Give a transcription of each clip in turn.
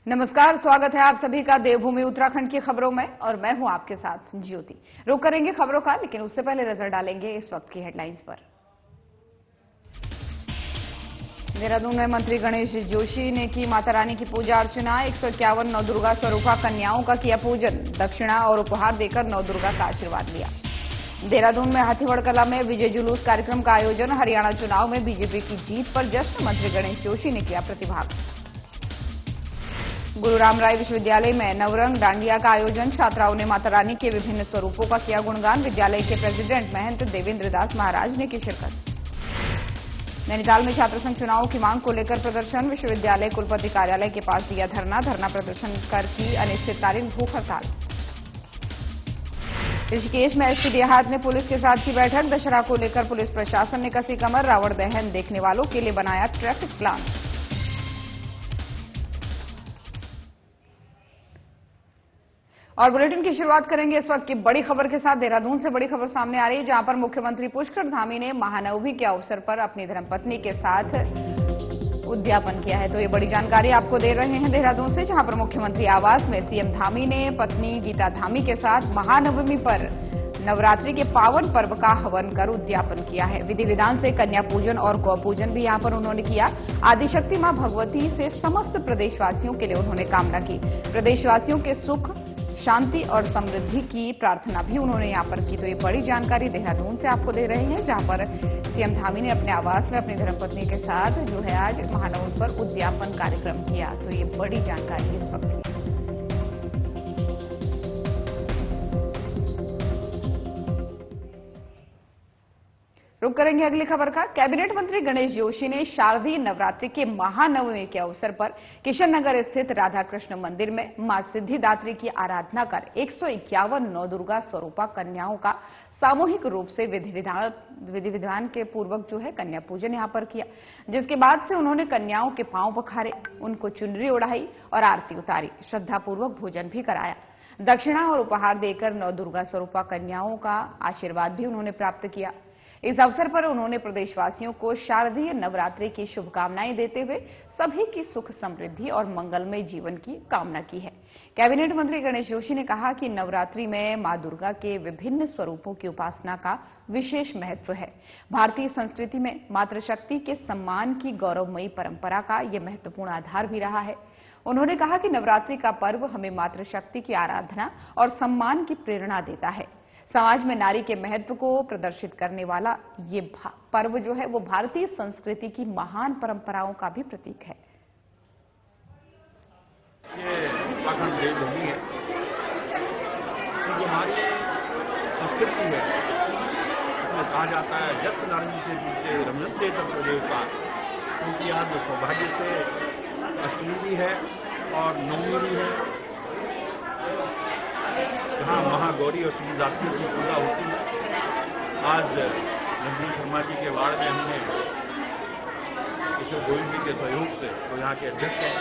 नमस्कार, स्वागत है आप सभी का देवभूमि उत्तराखंड की खबरों में और मैं हूं आपके साथ ज्योति। रुक करेंगे खबरों का, लेकिन उससे पहले नजर डालेंगे इस वक्त की हेडलाइंस पर। देहरादून में मंत्री गणेश जोशी ने की माता रानी की पूजा अर्चना। 151 नवदुर्गा स्वरूपा कन्याओं का किया पूजन, दक्षिणा और उपहार देकर नवदुर्गा का आशीर्वाद लिया। देहरादून में हाथीवड़ कला में विजय जुलूस कार्यक्रम का आयोजन। हरियाणा चुनाव में बीजेपी की जीत पर जश्न, मंत्री गणेश जोशी ने किया प्रतिभाग। गुरु रामराय विश्वविद्यालय में नवरंग डांडिया का आयोजन। छात्राओं ने माता रानी के विभिन्न स्वरूपों का किया गुणगान। विद्यालय के प्रेसिडेंट महंत देवेंद्र दास महाराज ने की शिरकत। नैनीताल में छात्र संघ चुनाव की मांग को लेकर प्रदर्शन। विश्वविद्यालय कुलपति कार्यालय के पास दिया धरना प्रदर्शन कर की अनिश्चितकालीन भूख हड़ताल। ऋषिकेश में एसपी देहात ने पुलिस के साथ की बैठक। दशहरा को लेकर पुलिस प्रशासन ने कसी कमर। रावण दहन देखने वालों के लिए बनाया ट्रैफिक प्लान। और बुलेटिन की शुरुआत करेंगे इस वक्त की बड़ी खबर के साथ। देहरादून से बड़ी खबर सामने आ रही है, जहां पर मुख्यमंत्री पुष्कर धामी ने महानवमी के अवसर पर अपनी धर्मपत्नी के साथ उद्यापन किया है। तो ये बड़ी जानकारी आपको दे रहे हैं देहरादून से, जहां पर मुख्यमंत्री आवास में सीएम धामी ने पत्नी गीता धामी के साथ महानवमी पर नवरात्रि के पावन पर्व का हवन कर उद्यापन किया है। विधि विधान से कन्या पूजन और गौ पूजन भी यहां पर उन्होंने किया। आदिशक्ति मां भगवती से समस्त प्रदेशवासियों के लिए उन्होंने कामना की। प्रदेशवासियों के सुख, शांति और समृद्धि की प्रार्थना भी उन्होंने यहां पर की। तो ये बड़ी जानकारी देहरादून से आपको दे रहे हैं, जहां पर सीएम धामी ने अपने आवास में अपनी धर्मपत्नी के साथ जो है आज महानवमी पर उद्यापन कार्यक्रम किया। तो ये बड़ी जानकारी इस वक्त की। रुक करेंगे अगली खबर का। कैबिनेट मंत्री गणेश जोशी ने शारदीय नवरात्रि के महानवमी के अवसर पर किशन नगर स्थित राधा कृष्ण मंदिर में मां सिद्धिदात्री की आराधना कर 151 नवदुर्गा स्वरूपा कन्याओं का सामूहिक रूप से विधि विधान के पूर्वक जो है कन्या पूजन यहां पर किया। जिसके बाद से उन्होंने कन्याओं के पांव पखारे, उनको चुनरी ओढ़ाई और आरती उतारी। श्रद्धापूर्वक भोजन भी कराया। दक्षिणा और उपहार देकर नवदुर्गा स्वरूपा कन्याओं का आशीर्वाद भी उन्होंने प्राप्त किया। इस अवसर पर उन्होंने प्रदेशवासियों को शारदीय नवरात्रि की शुभकामनाएं देते हुए सभी की सुख समृद्धि और मंगलमय जीवन की कामना की है। कैबिनेट मंत्री गणेश जोशी ने कहा कि नवरात्रि में मां दुर्गा के विभिन्न स्वरूपों की उपासना का विशेष महत्व है। भारतीय संस्कृति में मातृशक्ति के सम्मान की गौरवमयी परंपरा का यह महत्वपूर्ण आधार भी रहा है। उन्होंने कहा कि नवरात्रि का पर्व हमें मातृशक्ति की आराधना और सम्मान की प्रेरणा देता है। समाज में नारी के महत्व को प्रदर्शित करने वाला ये पर्व जो है वो भारतीय संस्कृति की महान परंपराओं का भी प्रतीक है। ये उत्तराखंड देवभूमि है, जो हमारी संस्कृति है उसमें कहा जाता है जब नारी से जुड़ते रमनते तब देवता, क्योंकि आज सौभाग्य से अष्टमी भी है और नवमी भी है, जहाँ महागौरी और सिद्धिदात्री की पूजा होती है। आज नंदी शर्मा जी के वार्ड में हमने किशोर गोविंद जी के सहयोग से, तो यहाँ के अध्यक्ष हैं,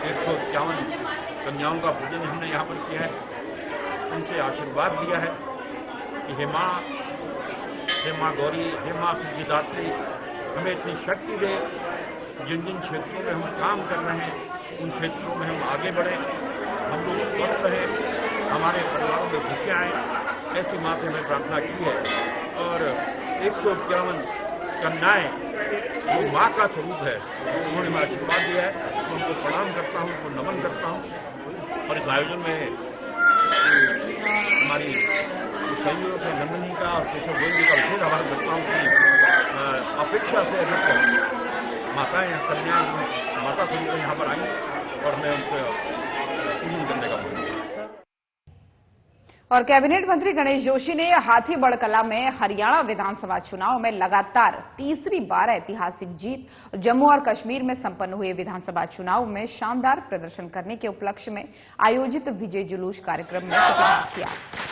151 कन्याओं का पूजन हमने यहाँ पर किया है। उनसे आशीर्वाद लिया है कि हे माँ गौरी, हे माँ सिद्धिदात्री, हमें इतनी शक्ति दे, जिन जिन क्षेत्रों में हम काम कर रहे हैं उन क्षेत्रों में हम आगे बढ़ें, हम लोग स्वस्थ रहें, हमारे परिवारों में खुशियाँ आएं। ऐसी माँ से हमें प्रार्थना की है। और 151 कन्याएं जो माँ का स्वरूप है, उन्होंने हमें आशीर्वाद दिया है। तो उनको प्रणाम करता हूँ, उनको नमन करता हूँ। और इस आयोजन में हमारी सहयोग है नंदनी का और केशव गोविंद जी का विशेष आभार करता हूँ कि अपेक्षा से अधिक माताएं, कन्याएं माता स्वरूप यहाँ पर आई और मैं उनसे पूजन करने का मौका दिया। और कैबिनेट मंत्री गणेश जोशी ने हाथीबड़ कला में हरियाणा विधानसभा चुनाव में लगातार तीसरी बार ऐतिहासिक जीत, जम्मू और कश्मीर में संपन्न हुए विधानसभा चुनाव में शानदार प्रदर्शन करने के उपलक्ष्य में आयोजित विजय जुलूस कार्यक्रम में प्रतिभाग किया।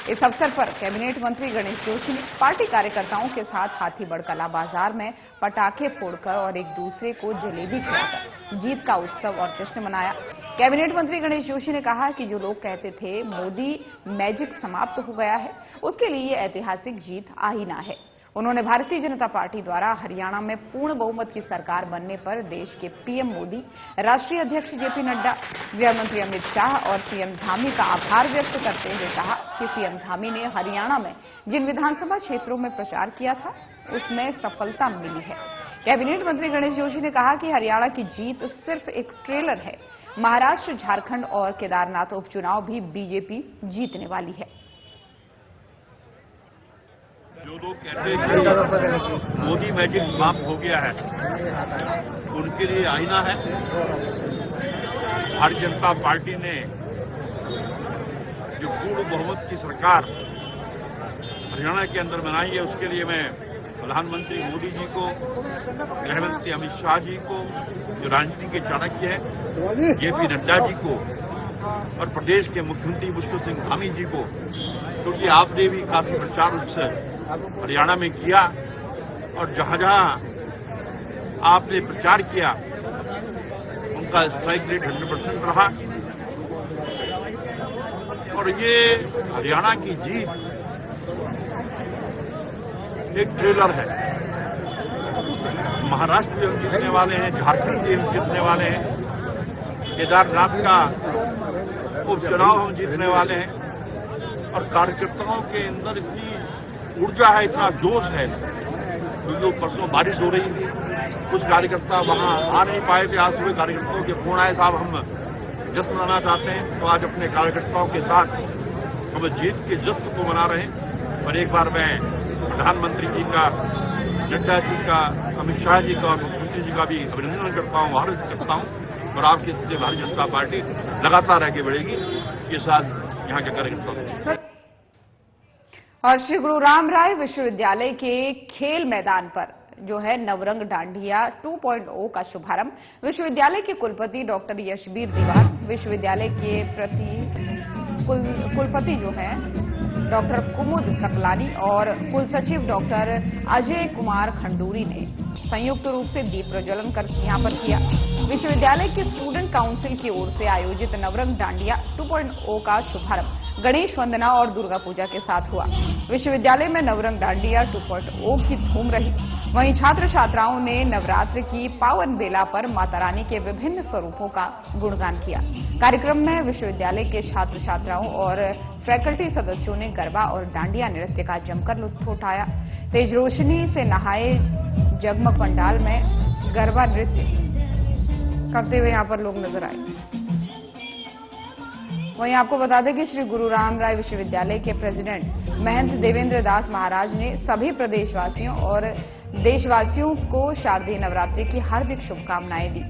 इस अवसर पर कैबिनेट मंत्री गणेश जोशी ने पार्टी कार्यकर्ताओं के साथ हाथीबड़ कला बाजार में पटाखे फोड़कर और एक दूसरे को जलेबी खिलाकर जीत का उत्सव और जश्न मनाया। कैबिनेट मंत्री गणेश जोशी ने कहा कि जो लोग कहते थे मोदी मैजिक समाप्त हो गया है, उसके लिए ये ऐतिहासिक जीत आईना है। उन्होंने भारतीय जनता पार्टी द्वारा हरियाणा में पूर्ण बहुमत की सरकार बनने पर देश के पीएम मोदी, राष्ट्रीय अध्यक्ष जेपी नड्डा, गृह मंत्री अमित शाह और सीएम धामी का आभार व्यक्त करते हुए कहा कि सीएम धामी ने हरियाणा में जिन विधानसभा क्षेत्रों में प्रचार किया था उसमें सफलता मिली है। कैबिनेट मंत्री गणेश जोशी ने कहा कि हरियाणा की जीत सिर्फ एक ट्रेलर है। महाराष्ट्र, झारखंड और केदारनाथ उपचुनाव भी बीजेपी जीतने वाली है। जो लोग कहते हैं कि मोदी मैजिक समाप्त हो गया है, उनके लिए आईना है। भारतीय जनता पार्टी ने जो पूर्ण बहुमत की सरकार हरियाणा के अंदर बनाई है, उसके लिए मैं प्रधानमंत्री मोदी जी को, गृह मंत्री अमित शाह जी को, जो राजनीति के चाणक्य हैं जेपी नड्डा जी को, और प्रदेश के मुख्यमंत्री पुष्कर सिंह धामी जी को, क्योंकि आपने भी काफी प्रचार उत्सव हरियाणा में किया और जहां जहां आपने प्रचार किया उनका स्ट्राइक रेट 100% रहा। और ये हरियाणा की जीत एक ट्रेलर है। महाराष्ट्र भी हम जीतने वाले हैं, झारखंड भी हम जीतने वाले हैं, केदारनाथ का उपचुनाव हम जीतने वाले हैं। और कार्यकर्ताओं के अंदर इतनी ऊर्जा है, इतना जोश है, क्योंकि परसों बारिश हो रही थी, कुछ कार्यकर्ता वहां आ नहीं पाए थे। आज सुबह कार्यकर्ताओं के फोन आए, साहब हम जश्न मनाना चाहते हैं, तो आज अपने कार्यकर्ताओं के साथ हम जीत के जश्न को मना रहे हैं। और एक बार मैं प्रधानमंत्री जी का, नड्डा जी का, अमित शाह जी का और मुख्यमंत्री जी का भी अभिनंदन करता हूं, आभार करता हूं। और आपकी स्थिति भारतीय जनता पार्टी लगातार आगे बढ़ेगी, ये साथ यहां के कार्यकर्ता। और श्री गुरु राम राय विश्वविद्यालय के खेल मैदान पर जो है नवरंग डांडिया 2.0 का शुभारंभ विश्वविद्यालय के कुलपति डॉक्टर यशबीर दीवान, विश्वविद्यालय के कुलपति जो है डॉक्टर कुमुद सकलानी और कुलसचिव डॉक्टर अजय कुमार खंडूरी ने संयुक्त रूप से दीप प्रज्वलन कर यहां पर किया। विश्वविद्यालय के स्टूडेंट काउंसिल की ओर से आयोजित नवरंग डांडिया 2.0 का शुभारंभ गणेश वंदना और दुर्गा पूजा के साथ हुआ। विश्वविद्यालय में नवरंग डांडिया 2.0 की धूम रही। वहीं छात्र छात्राओं ने नवरात्र की पावन बेला पर माता रानी के विभिन्न स्वरूपों का गुणगान किया। कार्यक्रम में विश्वविद्यालय के छात्र छात्राओं और फैकल्टी सदस्यों ने गरबा और डांडिया नृत्य का जमकर लुत्फ उठाया। तेज रोशनी से नहाए जगमग पंडाल में गरबा नृत्य करते हुए यहां पर लोग नजर आए। वहीं आपको बता दें कि श्री गुरु राम राय विश्वविद्यालय के प्रेसिडेंट महंत देवेंद्र दास महाराज ने सभी प्रदेशवासियों और देशवासियों को शारदीय नवरात्रि की हार्दिक शुभकामनाएं दी।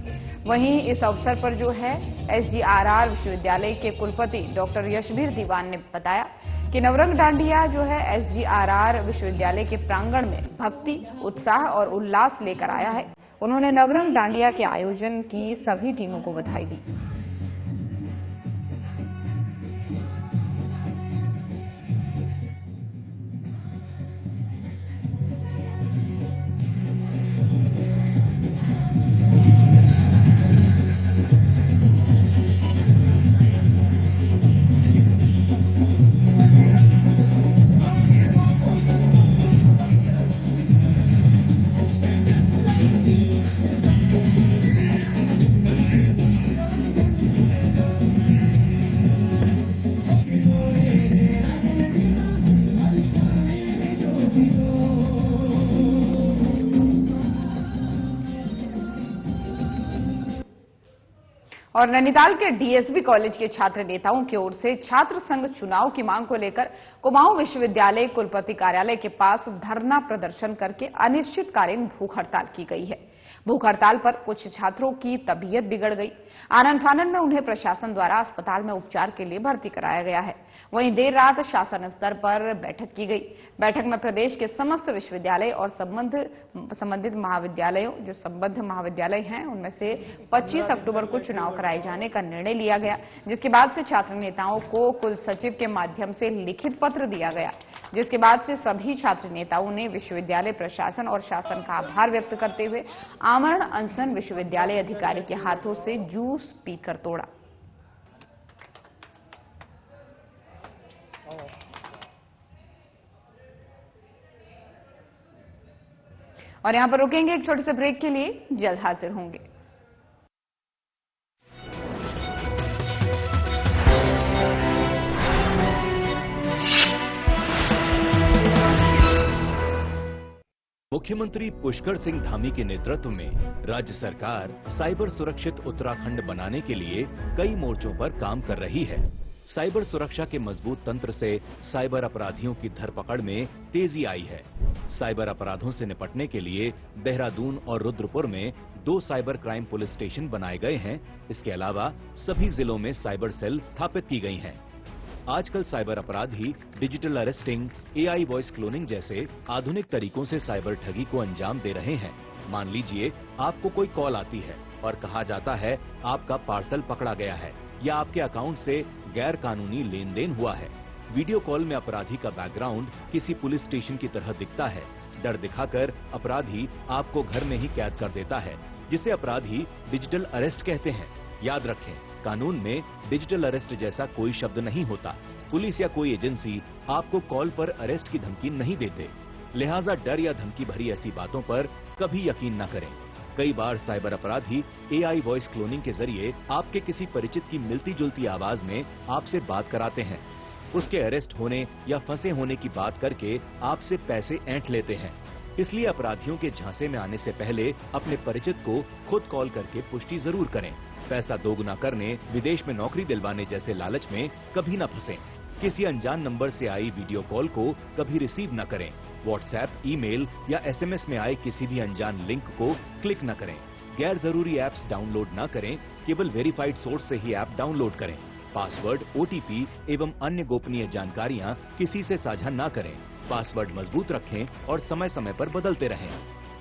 वहीं इस अवसर पर जो है एसजीआरआर विश्वविद्यालय के कुलपति डॉक्टर यशबीर दीवान ने बताया कि नवरंग डांडिया जो है एसजीआरआर विश्वविद्यालय के प्रांगण में भक्ति, उत्साह और उल्लास लेकर आया है। उन्होंने नवरंग डांडिया के आयोजन की सभी टीमों को बधाई दी। और नैनीताल के डीएसबी कॉलेज के छात्र नेताओं की ओर से छात्र संघ चुनाव की मांग को लेकर कुमाऊं विश्वविद्यालय कुलपति कार्यालय के पास धरना प्रदर्शन करके अनिश्चितकालीन भूख हड़ताल की गई है। भूख हड़ताल पर कुछ छात्रों की तबीयत बिगड़ गई। आनन फानन में उन्हें प्रशासन द्वारा अस्पताल में उपचार के लिए भर्ती कराया गया है। वहीं देर रात शासन स्तर पर बैठक की गई। बैठक में प्रदेश के समस्त विश्वविद्यालय और संबंधित महाविद्यालयों जो संबद्ध महाविद्यालय हैं उनमें से 25 अक्टूबर को चुनाव कराए जाने का निर्णय लिया गया, जिसके बाद से छात्र नेताओं को कुल सचिव के माध्यम से लिखित पत्र दिया गया, जिसके बाद से सभी छात्र नेताओं ने विश्वविद्यालय प्रशासन और शासन का आभार व्यक्त करते हुए आमरण अनशन विश्वविद्यालय अधिकारी के हाथों से जूस पीकर तोड़ा। और यहां पर रुकेंगे एक छोटे से ब्रेक के लिए, जल्द हाजिर होंगे। मुख्यमंत्री पुष्कर सिंह धामी के नेतृत्व में राज्य सरकार साइबर सुरक्षित उत्तराखंड बनाने के लिए कई मोर्चों पर काम कर रही है। साइबर सुरक्षा के मजबूत तंत्र से साइबर अपराधियों की धरपकड़ में तेजी आई है। साइबर अपराधों से निपटने के लिए देहरादून और रुद्रपुर में 2 साइबर क्राइम पुलिस स्टेशन बनाए गए हैं। इसके अलावा सभी जिलों में साइबर सेल स्थापित की गई हैं। आजकल साइबर अपराधी digital arresting, AI voice cloning जैसे आधुनिक तरीकों से साइबर ठगी को अंजाम दे रहे हैं। मान लीजिए आपको कोई कॉल आती है और कहा जाता है आपका पार्सल पकड़ा गया है या आपके अकाउंट से गैर कानूनी लेन देन हुआ है। वीडियो कॉल में अपराधी का बैकग्राउंड किसी पुलिस स्टेशन की तरह दिखता है। डर दिखाकर अपराधी आपको घर में ही कैद कर देता है, जिसे अपराधी डिजिटल अरेस्ट कहते हैं। याद रखें, कानून में डिजिटल अरेस्ट जैसा कोई शब्द नहीं होता। पुलिस या कोई एजेंसी आपको कॉल पर अरेस्ट की धमकी नहीं देते, लिहाजा डर या धमकी भरी ऐसी बातों पर कभी यकीन न करें। कई बार साइबर अपराधी एआई वॉइस क्लोनिंग के जरिए आपके किसी परिचित की मिलती जुलती आवाज में आपसे बात कराते हैं। उसके अरेस्ट होने या फंसे होने की बात करके आपसे पैसे ऐंठ लेते हैं। इसलिए अपराधियों के झांसे में आने से पहले अपने परिचित को खुद कॉल करके पुष्टि जरूर करें। पैसा दोगुना करने, विदेश में नौकरी दिलवाने जैसे लालच में कभी न फंसें। किसी अनजान नंबर से आई वीडियो कॉल को कभी रिसीव न करें। व्हाट्सएप, ईमेल या एसएमएस में आए किसी भी अनजान लिंक को क्लिक न करें। गैर जरूरी ऐप्स डाउनलोड न करें, केवल वेरीफाइड सोर्स से ही ऐप डाउनलोड करें। पासवर्ड, ओटीपी एवं अन्य गोपनीय जानकारियां किसी से साझा न करें। पासवर्ड मजबूत रखें और समय समय पर बदलते रहें।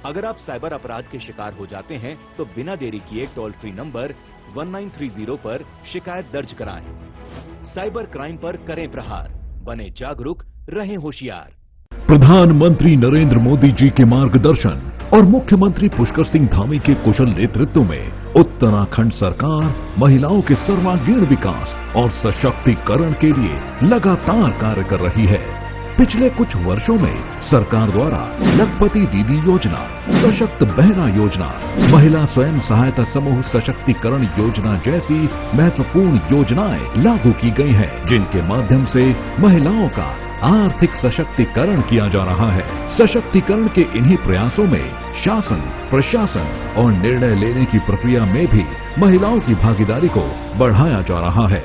अगर आप साइबर अपराध के शिकार हो जाते हैं तो बिना देरी किए टोल फ्री नंबर 1930 पर शिकायत दर्ज कराएं। साइबर क्राइम पर करें प्रहार, बने जागरूक, रहें होशियार। प्रधानमंत्री नरेंद्र मोदी जी के मार्गदर्शन और मुख्यमंत्री पुष्कर सिंह धामी के कुशल नेतृत्व में उत्तराखंड सरकार महिलाओं के सर्वांगीण विकास और सशक्तिकरण के लिए लगातार कार्य कर रही है। पिछले कुछ वर्षों में सरकार द्वारा लखपति दीदी योजना, सशक्त बहना योजना, महिला स्वयं सहायता समूह सशक्तिकरण योजना जैसी महत्वपूर्ण योजनाएं लागू की गई हैं, जिनके माध्यम से महिलाओं का आर्थिक सशक्तिकरण किया जा रहा है। सशक्तिकरण के इन्हीं प्रयासों में शासन, प्रशासन और निर्णय लेने की प्रक्रिया में भी महिलाओं की भागीदारी को बढ़ाया जा रहा है।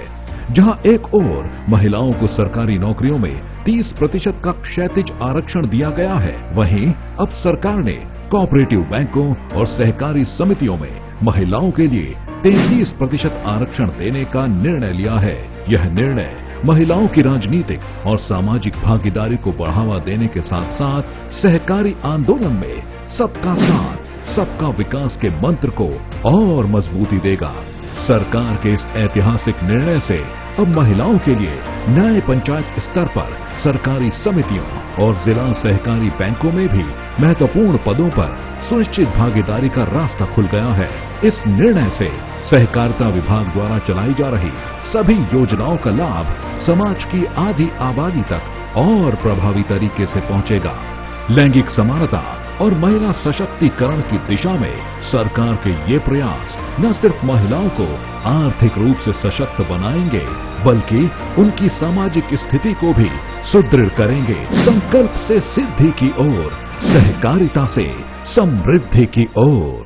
जहां एक ओर महिलाओं को सरकारी नौकरियों में 30% का क्षैतिज आरक्षण दिया गया है, वहीं अब सरकार ने कोऑपरेटिव बैंकों और सहकारी समितियों में महिलाओं के लिए 33% आरक्षण देने का निर्णय लिया है। यह निर्णय महिलाओं की राजनीतिक और सामाजिक भागीदारी को बढ़ावा देने के साथ साथ सहकारी आंदोलन में सबका साथ, सबका विकास के मंत्र को और मजबूती देगा। सरकार के इस ऐतिहासिक निर्णय से अब महिलाओं के लिए न्याय पंचायत स्तर पर सरकारी समितियों और जिला सहकारी बैंकों में भी महत्वपूर्ण पदों पर सुनिश्चित भागीदारी का रास्ता खुल गया है। इस निर्णय से सहकारिता विभाग द्वारा चलाई जा रही सभी योजनाओं का लाभ समाज की आधी आबादी तक और प्रभावी तरीके से पहुंचेगा। लैंगिक समानता और महिला सशक्तिकरण की दिशा में सरकार के ये प्रयास न सिर्फ महिलाओं को आर्थिक रूप से सशक्त बनाएंगे, बल्कि उनकी सामाजिक स्थिति को भी सुदृढ़ करेंगे। संकल्प से सिद्धि की ओर, सहकारिता से समृद्धि की ओर।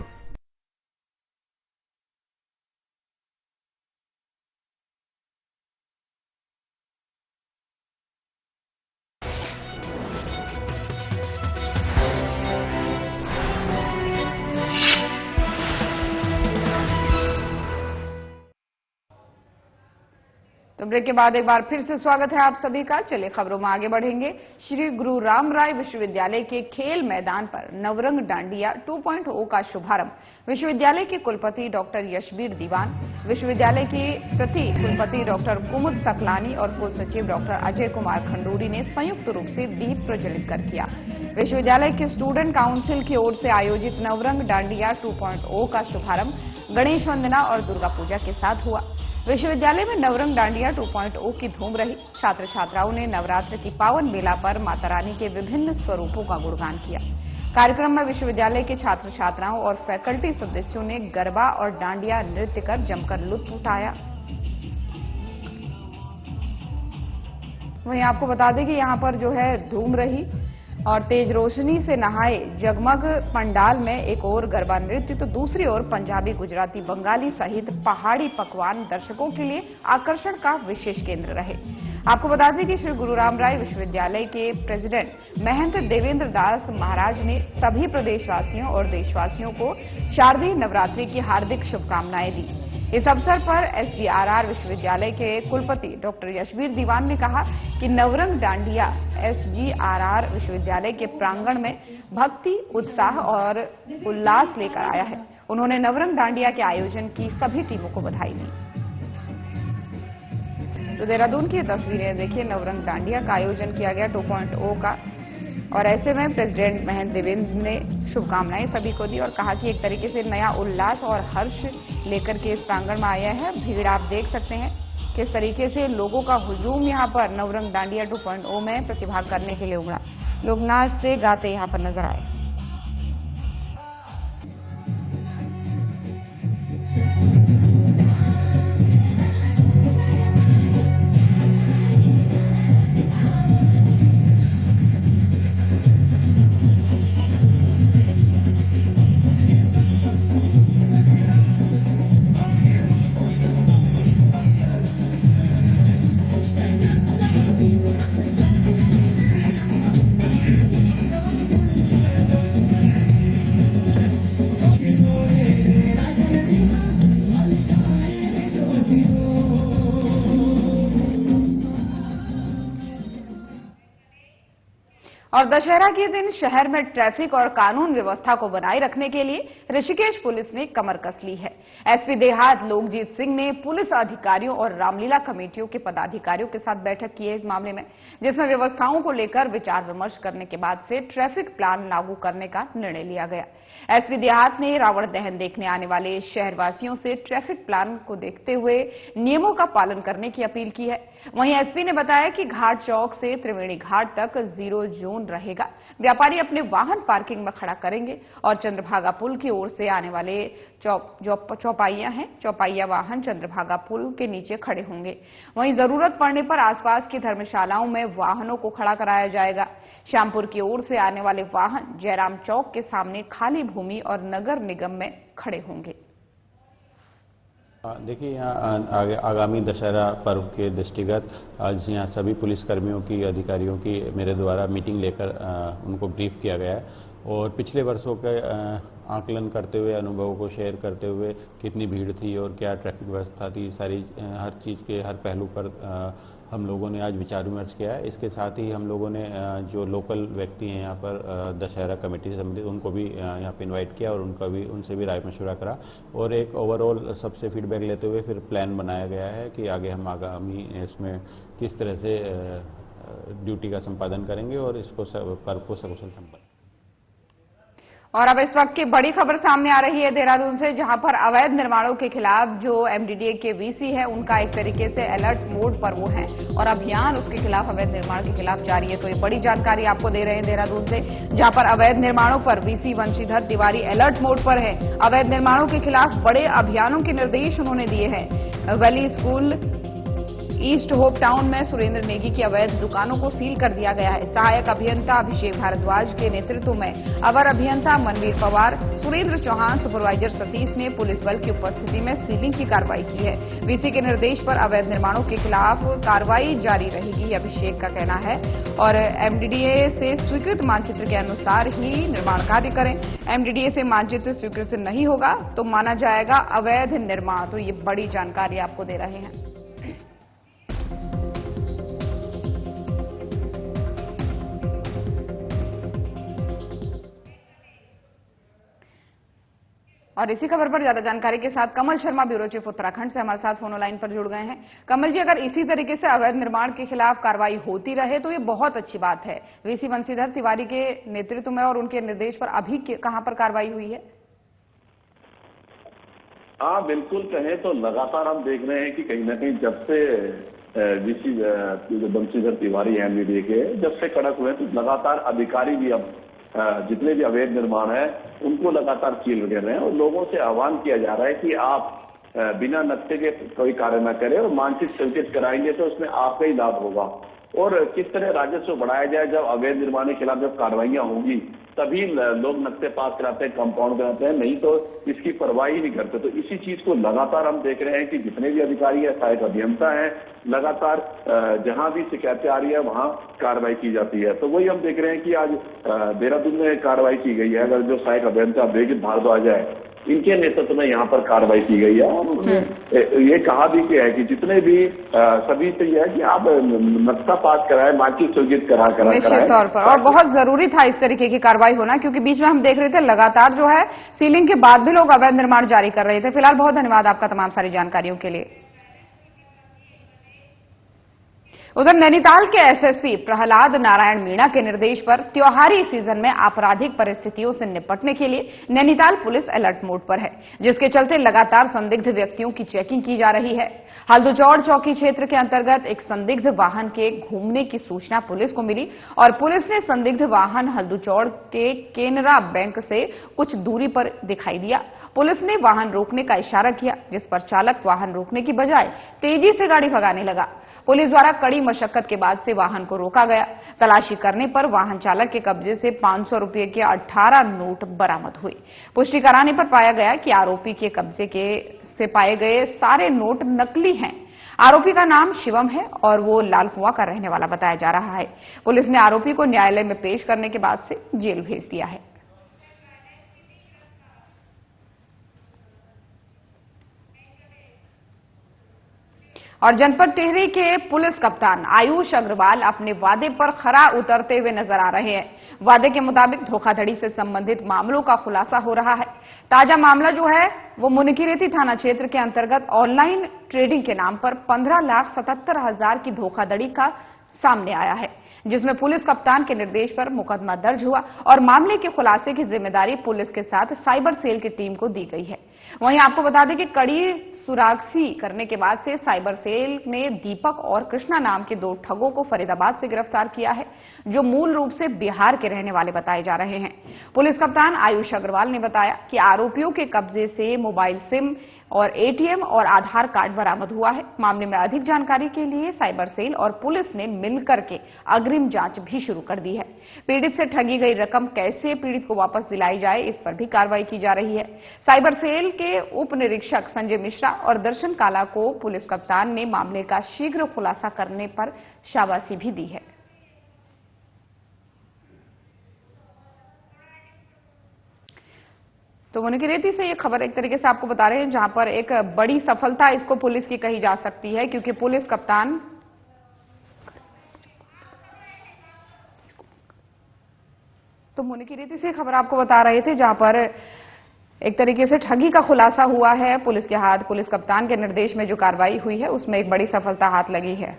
तो ब्रेक के बाद एक बार फिर से स्वागत है आप सभी का। चलिए खबरों में आगे बढ़ेंगे। श्री गुरु राम राय विश्वविद्यालय के खेल मैदान पर नवरंग डांडिया 2.0 का शुभारंभ विश्वविद्यालय के कुलपति डॉक्टर यशबीर दीवान, विश्वविद्यालय की प्रति कुलपति डॉक्टर कुमुद सकलानी और कुल सचिव डॉक्टर अजय कुमार खंडूरी ने संयुक्त रूप से दीप प्रज्वलित कर किया। विश्वविद्यालय के स्टूडेंट काउंसिल की ओर से आयोजित नवरंग डांडिया 2.0 का शुभारंभ गणेश वंदना और दुर्गा पूजा के साथ हुआ। विश्वविद्यालय में नवरंग डांडिया 2.0 की धूम रही। छात्र छात्राओं ने नवरात्र की पावन बेला पर माता रानी के विभिन्न स्वरूपों का गुणगान किया। कार्यक्रम में विश्वविद्यालय के छात्र छात्राओं और फैकल्टी सदस्यों ने गरबा और डांडिया नृत्य कर जमकर लुत्फ उठाया। वहीं आपको बता दें कि यहां पर जो है धूम रही और तेज रोशनी से नहाए जगमग पंडाल में एक ओर गरबा नृत्य तो दूसरी ओर पंजाबी, गुजराती, बंगाली सहित पहाड़ी पकवान दर्शकों के लिए आकर्षण का विशेष केंद्र रहे। आपको बता दें कि श्री गुरु राम राय विश्वविद्यालय के प्रेसिडेंट महंत देवेंद्र दास महाराज ने सभी प्रदेशवासियों और देशवासियों को शारदीय नवरात्रि की हार्दिक शुभकामनाएं दी। इस अवसर पर एसजीआरआर विश्वविद्यालय के कुलपति डॉक्टर यशवीर दीवान ने कहा कि नवरंग डांडिया एसजीआरआर विश्वविद्यालय के प्रांगण में भक्ति, उत्साह और उल्लास लेकर आया है। उन्होंने नवरंग डांडिया के आयोजन की सभी टीमों को बधाई दी। तो देहरादून की तस्वीरें देखिए, नवरंग डांडिया का आयोजन किया गया 2.0 का, और ऐसे में प्रेसिडेंट महंत देवेंद्र ने शुभकामनाएं सभी को दी और कहा कि एक तरीके से नया उल्लास और हर्ष लेकर के इस प्रांगण में आया है। भीड़ आप देख सकते हैं किस तरीके से लोगों का हुजूम यहां पर नवरंग डांडिया 2.0 में प्रतिभाग करने के लिए उमड़ा। लोग नाचते गाते यहां पर नजर आए। और दशहरा के दिन शहर में ट्रैफिक और कानून व्यवस्था को बनाए रखने के लिए ऋषिकेश पुलिस ने कमर कस ली है। एसपी देहात लोकजीत सिंह ने पुलिस अधिकारियों और रामलीला कमेटियों के पदाधिकारियों के साथ बैठक की है इस मामले में, जिसमें व्यवस्थाओं को लेकर विचार विमर्श करने के बाद से ट्रैफिक प्लान लागू करने का निर्णय लिया गया। एसपी देहात ने रावण दहन देखने आने वाले शहरवासियों से ट्रैफिक प्लान को देखते हुए नियमों का पालन करने की अपील की है। वहीं एसपी ने बताया कि घाट चौक से त्रिवेणी घाट तक 0 जोन रहेगा। व्यापारी अपने वाहन पार्किंग में खड़ा करेंगे और चंद्रभागा पुल की ओर से आने वाले चौपाइया वाहन चंद्रभागा पुल के नीचे खड़े होंगे। वहीं जरूरत पड़ने पर आसपास की धर्मशालाओं में वाहनों को खड़ा कराया जाएगा। श्यामपुर की ओर से आने वाले वाहन जयराम चौक के सामने खाली भूमि और नगर निगम में खड़े होंगे। देखिए, यहाँ आगामी दशहरा पर्व के दृष्टिगत आज यहाँ सभी पुलिसकर्मियों की, अधिकारियों की मेरे द्वारा मीटिंग लेकर उनको ब्रीफ किया गया है और पिछले वर्षों के आकलन करते हुए, अनुभवों को शेयर करते हुए कितनी भीड़ थी और क्या ट्रैफिक व्यवस्था थी, सारी हर चीज़ के हर पहलू पर हम लोगों ने आज विचार विमर्श किया है। इसके साथ ही हम लोगों ने जो लोकल व्यक्ति हैं यहाँ पर दशहरा कमेटी से संबंधित, उनको भी यहाँ पे इनवाइट किया और उनसे भी राय मशवरा करा और एक ओवरऑल सबसे फीडबैक लेते हुए फिर प्लान बनाया गया है कि आगे हम आगामी इसमें किस तरह से ड्यूटी का संपादन करेंगे और इसको पर्व को सकुशल संपन्न। और अब इस वक्त की बड़ी खबर सामने आ रही है देहरादून से, जहां पर अवैध निर्माणों के खिलाफ जो एमडीडीए के वीसी है उनका एक तरीके से अलर्ट मोड पर वो है और अभियान उसके खिलाफ, अवैध निर्माण के खिलाफ जारी है। तो ये बड़ी जानकारी आपको दे रहे हैं देहरादून से, जहां पर अवैध निर्माणों पर VC Vanshidhar Tiwari alert mode पर है। अवैध निर्माणों के खिलाफ बड़े अभियानों के निर्देश उन्होंने दिए हैं। Valley school east hope town में सुरेंद्र नेगी की अवैध दुकानों को सील कर दिया गया है। सहायक अभियंता अभिषेक भारद्वाज के नेतृत्व में अवर अभियंता मनवीर पवार, सुरेंद्र चौहान, सुपरवाइजर सतीश ने पुलिस बल की उपस्थिति में सीलिंग की कार्रवाई की है। वीसी के निर्देश पर अवैध निर्माणों के खिलाफ कार्रवाई जारी रहेगी, अभिषेक का कहना है। और एमडीडीए से स्वीकृत मानचित्र के अनुसार ही निर्माण कार्य करें। एमडीडीए से मानचित्र स्वीकृत नहीं होगा तो माना जाएगा अवैध निर्माण। तो ये बड़ी जानकारी आपको दे रहे हैं। और इसी खबर पर ज्यादा जानकारी के साथ कमल शर्मा, ब्यूरो चीफ उत्तराखंड से हमारे साथ फोन लाइन पर जुड़ गए हैं। कमल जी, अगर इसी तरीके से अवैध निर्माण के खिलाफ कार्रवाई होती रहे तो ये बहुत अच्छी बात है। वीसी वंशीधर तिवारी के नेतृत्व में और उनके निर्देश पर अभी कहां पर कार्रवाई हुई है? हाँ, बिल्कुल कहें तो लगातार हम देख रहे हैं कि कहीं ना कहीं जब से वीसी वंशीधर तिवारी एमडीडीए के जब से कड़क हुए तो लगातार अधिकारी भी अब जितने भी अवैध निर्माण है उनको लगातार सील कर रहे हैं और लोगों से आह्वान किया जा रहा है कि आप बिना नक्शे के कोई कार्य न करें और मानसिक संकेत कराएंगे तो उसमें आपका ही लाभ होगा। और किस तरह राजस्व बढ़ाया जाए, जब अवैध निर्माण के खिलाफ जब कार्रवाइयां होंगी तभी लोग नक्शे पास कराते हैं, कंपाउंड कराते हैं, नहीं तो इसकी परवाह ही नहीं करते। तो इसी चीज को लगातार हम देख रहे हैं कि जितने भी अधिकारी है, सहायक अभियंता है, लगातार जहां भी शिकायतें आ रही है वहां कार्रवाई की जाती है। तो वही हम देख रहे हैं कि आज देहरादून में कार्रवाई की गई है। अगर जो सहायक अभियंता वेगित भारद्वाज है, इनके नेतृत्व में यहाँ पर कार्रवाई की गई है और उन्होंने ये कहा भी कि है कि जितने भी सभी से यह है कि आप नक्शा पास कराए, मानचित्र स्वीकृत कराए निश्चित तौर पर। और बहुत जरूरी था इस तरीके की कार्रवाई होना, क्योंकि बीच में हम देख रहे थे लगातार जो है सीलिंग के बाद भी लोग अवैध निर्माण जारी कर रहे थे। फिलहाल बहुत धन्यवाद आपका तमाम सारी जानकारियों के लिए। उधर नैनीताल के एसएसपी प्रहलाद नारायण मीणा के निर्देश पर त्योहारी सीजन में आपराधिक परिस्थितियों से निपटने के लिए नैनीताल पुलिस अलर्ट मोड पर है, जिसके चलते लगातार संदिग्ध व्यक्तियों की चेकिंग की जा रही है। हल्दूचौड़ चौकी क्षेत्र के अंतर्गत एक संदिग्ध वाहन के घूमने की सूचना पुलिस को मिली और पुलिस ने संदिग्ध वाहन हल्दूचौड़ के केनरा बैंक से कुछ दूरी पर दिखाई दिया। पुलिस ने वाहन रोकने का इशारा किया, जिस पर चालक वाहन रोकने की बजाय तेजी से गाड़ी भगाने लगा। पुलिस द्वारा कड़ी मशक्कत के बाद से वाहन को रोका गया। तलाशी करने पर वाहन चालक के कब्जे से 500 रुपए के 18 नोट बरामद हुए। पुष्टि कराने पर पाया गया कि आरोपी के कब्जे से पाए गए सारे नोट नकली हैं। आरोपी का नाम शिवम है और वो लालकुआं का रहने वाला बताया जा रहा है। पुलिस ने आरोपी को न्यायालय में पेश करने के बाद से जेल भेज दिया है। और जनपद टिहरी के पुलिस कप्तान आयुष अग्रवाल अपने वादे पर खरा उतरते हुए नजर आ रहे हैं। वादे के मुताबिक धोखाधड़ी से संबंधित मामलों का खुलासा हो रहा है। ताजा मामला जो है वो मुनिकीरेती थाना क्षेत्र के अंतर्गत ऑनलाइन ट्रेडिंग के नाम पर 15,77,000 की धोखाधड़ी का सामने आया है, जिसमें पुलिस कप्तान के निर्देश पर मुकदमा दर्ज हुआ और मामले के खुलासे की जिम्मेदारी पुलिस के साथ साइबर सेल की टीम को दी गई है। वहीं आपको बता दें कि कड़ी सुरागसी करने के बाद से साइबर सेल ने दीपक और कृष्णा नाम के 2 ठगों को फरीदाबाद से गिरफ्तार किया है, जो मूल रूप से बिहार के रहने वाले बताए जा रहे हैं। पुलिस कप्तान आयुष अग्रवाल ने बताया कि आरोपियों के कब्जे से मोबाइल सिम और एटीएम और आधार कार्ड बरामद हुआ है। मामले में अधिक जानकारी के लिए साइबर सेल और पुलिस ने मिलकर के अग्रिम जांच भी शुरू कर दी है। पीड़ित से ठगी गई रकम कैसे पीड़ित को वापस दिलाई जाए, इस पर भी कार्रवाई की जा रही है। साइबर सेल के उप निरीक्षक संजय मिश्रा और दर्शन काला को पुलिस कप्तान ने मामले का शीघ्र खुलासा करने पर शाबाशी भी दी है। तो मुनिकीरेती से ये खबर एक तरीके से आपको बता रहे हैं, जहां पर एक बड़ी सफलता इसको पुलिस की कही जा सकती है, क्योंकि पुलिस कप्तान तो मुनिकीरेती से खबर आपको बता रहे थे, जहां पर एक तरीके से ठगी का खुलासा हुआ है। पुलिस के हाथ, पुलिस कप्तान के निर्देश में जो कार्रवाई हुई है उसमें एक बड़ी सफलता हाथ लगी है।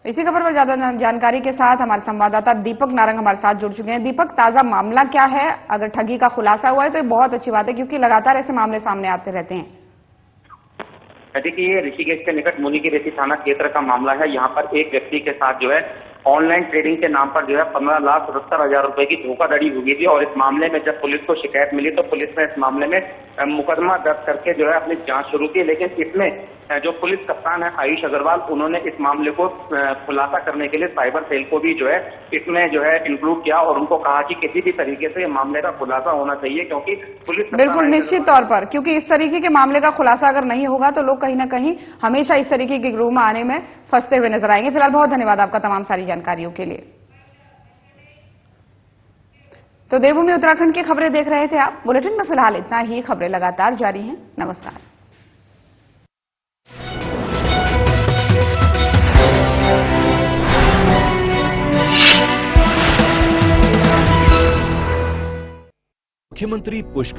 इसी खबर पर ज्यादा जानकारी के साथ हमारे संवाददाता दीपक नारंग हमारे साथ जुड़ चुके हैं। दीपक, ताजा मामला क्या है? अगर ठगी का खुलासा हुआ है तो ये बहुत अच्छी बात है, क्योंकि लगातार ऐसे मामले सामने आते रहते हैं। देखिए, ये ऋषिकेश के निकट मुनिकीरेती थाना क्षेत्र का मामला है। यहाँ पर एक व्यक्ति के साथ जो है ऑनलाइन ट्रेडिंग के नाम पर जो है 15,77,000 रुपए की धोखाधड़ी हुई थी और इस मामले में जब पुलिस को शिकायत मिली तो पुलिस ने इस मामले में मुकदमा दर्ज करके जो है अपनी जांच शुरू की। लेकिन इसमें जो पुलिस कप्तान है आयुष अग्रवाल, उन्होंने इस मामले को खुलासा करने के लिए साइबर सेल को भी जो है इसमें जो है इंक्लूड किया और उनको कहा कि किसी भी तरीके से मामले का खुलासा होना चाहिए, क्योंकि पुलिस बिल्कुल निश्चित तौर पर, क्योंकि इस तरीके के मामले का खुलासा अगर नहीं होगा तो लोग कहीं ना कहीं हमेशा इस तरीके के गिरोह में आने में फंसते हुए नजर आएंगे। फिलहाल बहुत धन्यवाद आपका तमाम सारी जानकारियों के लिए। तो देवभूमि उत्तराखंड की खबरें देख रहे थे आप। बुलेटिन में फिलहाल इतना ही। खबरें लगातार जारी हैं। नमस्कार। मुख्यमंत्री पुष्कर